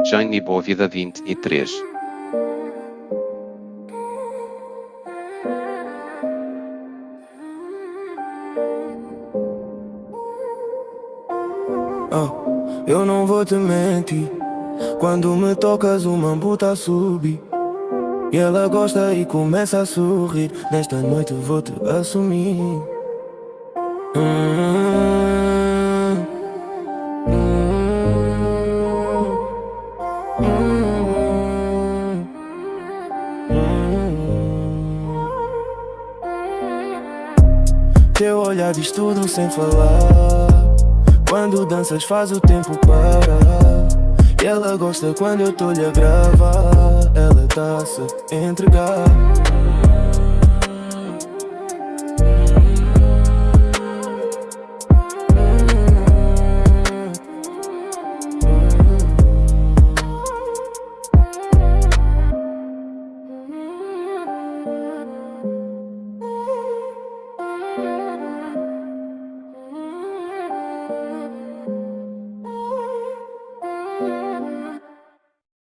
Jane Boa Vida 23. Eu não vou te mentir, quando me tocas o mambo tá a subir. E ela gosta e começa a sorrir. Nesta noite vou te assumir. Teu olhar diz tudo sem falar. Quando danças faz o tempo parar. E ela gosta quando eu tô-lhe a gravar. Ela tá a se entregar.